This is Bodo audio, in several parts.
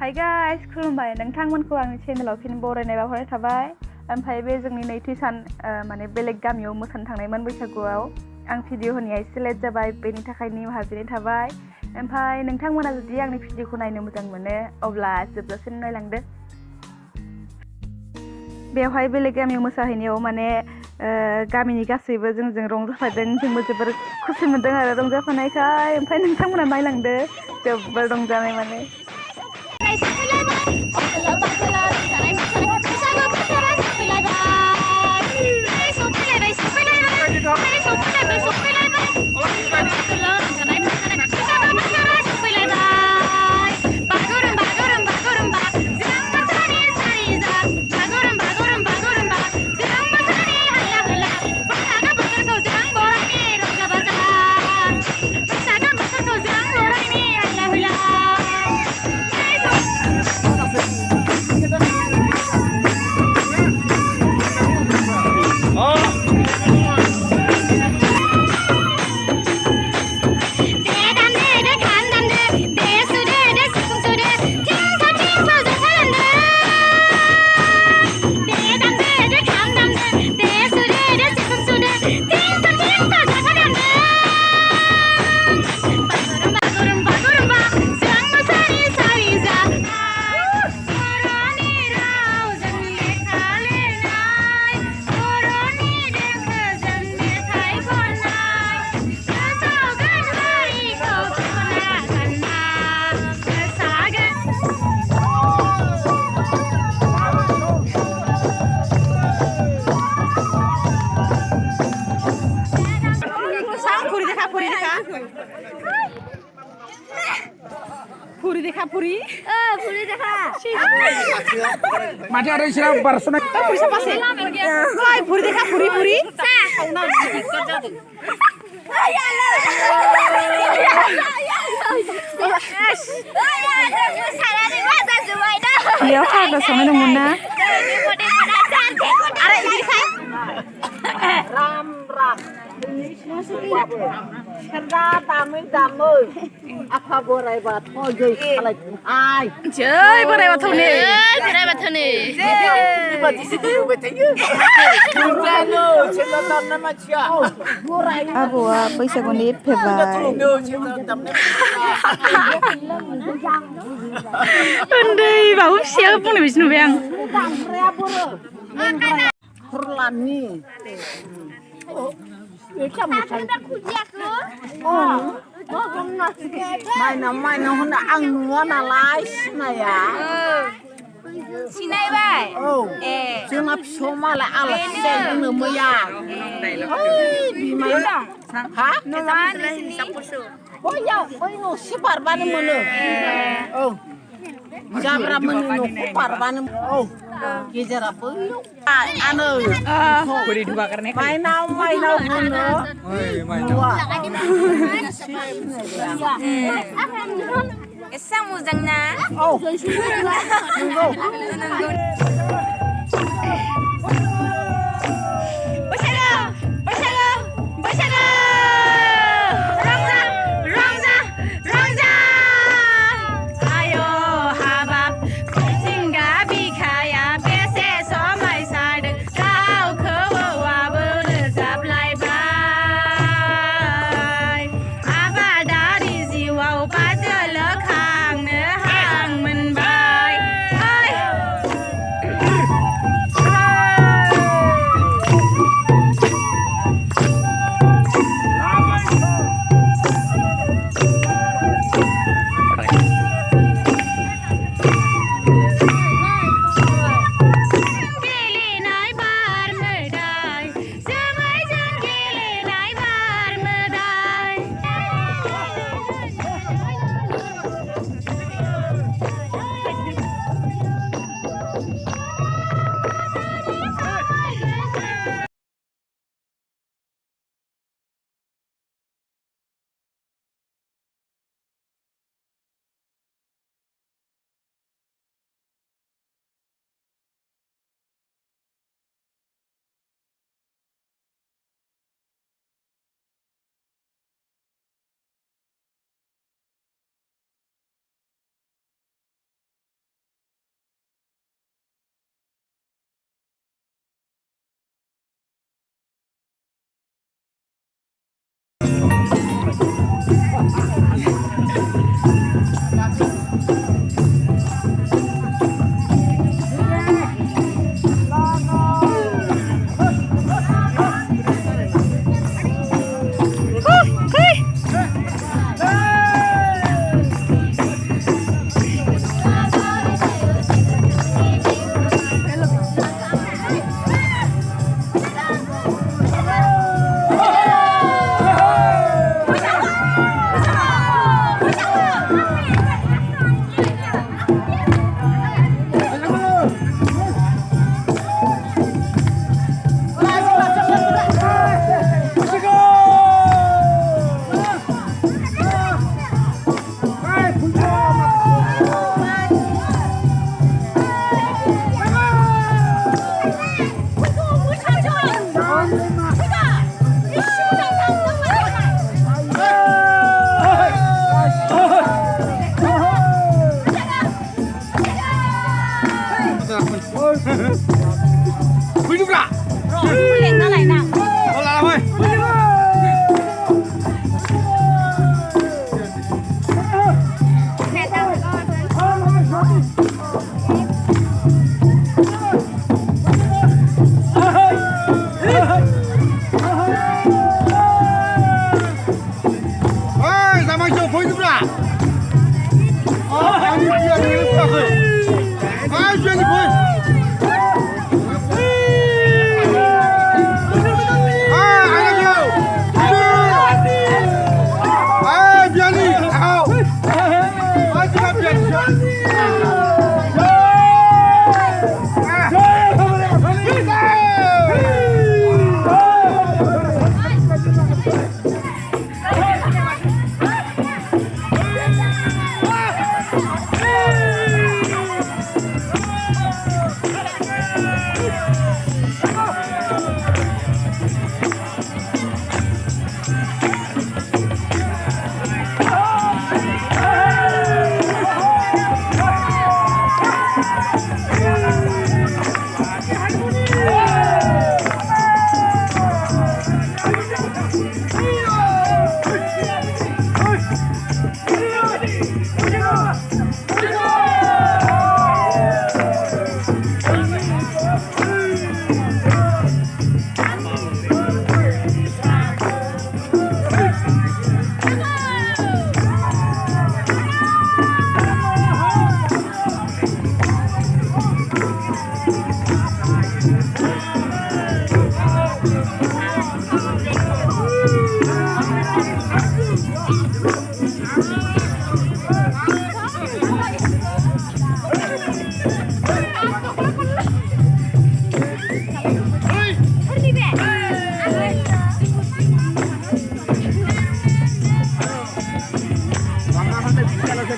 Hi guys, खुलुमबाय नोंथांमोनखौ आंनि चेनेलाव फिन बरायनाय बावहरनाय थाबाय। ओमफ्राय बे जोंनि नैथि सान माने बेलेग गामियाव मोसानो थांनायमोन बैसागुआव। आं भिडिअ होनाया एसे लेट जाबाय, बेनि थाखाय निमाहा बिनाय थाबाय। ओमफ्राय नोंथांमोना जुदि आंनि भिडिअखौ नायनो मोजां मोनो अब्ला जोबजासिम नायलांदो। बेवहाय बेलेग गामियाव मोसाहैनायाव माने गामिनि गासैबो जोंजों रंजाफादों, जोंबो जोबोर खुसि मोनदों आरो रंजाफानायखाय। ओमफ्राय नोंथांमोना नायलांदो, जोबोर रंजानाय माने। Puri देखा puri? Puri देखा. Macam ada istilah barsona. Puri siapa sih? Hai, puri देखा puri puri. Iya, kak, sama dong Muna. Ram ram. Kerja tamu. Apa borai bat? Oh jadi kalau ay. Jai, borai bat nih. Borai bat nih. Berarti situ betulnya. Jangan, cerita tanam macam. Borai. Abu, पैसा को नहीं फेंका. Andai, bau siapa pun habis nubeng. Perlani. Main huna ang nuana lais na ya. Sinai bay. Oh. Jangan psoma la ala sen nu moya. Di mana? Ha? Naman sini. Oh ya, no sipar banu mono. Oh. Jabra mono no kupar banu. Oh. Kejar apa? Anu. Puri dua karena. Main now mono. Dua. Esang muzang na. Oh.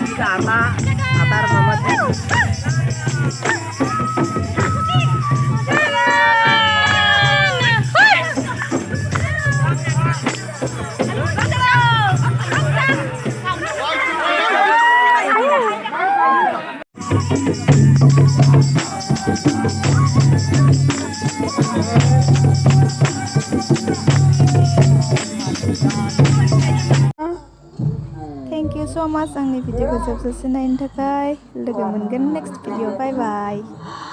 kita atar mama. Thank you so much आंनि भिडिअखौ जोबजासिम नायनो थाखाय लोगो मोनगोन next video bye bye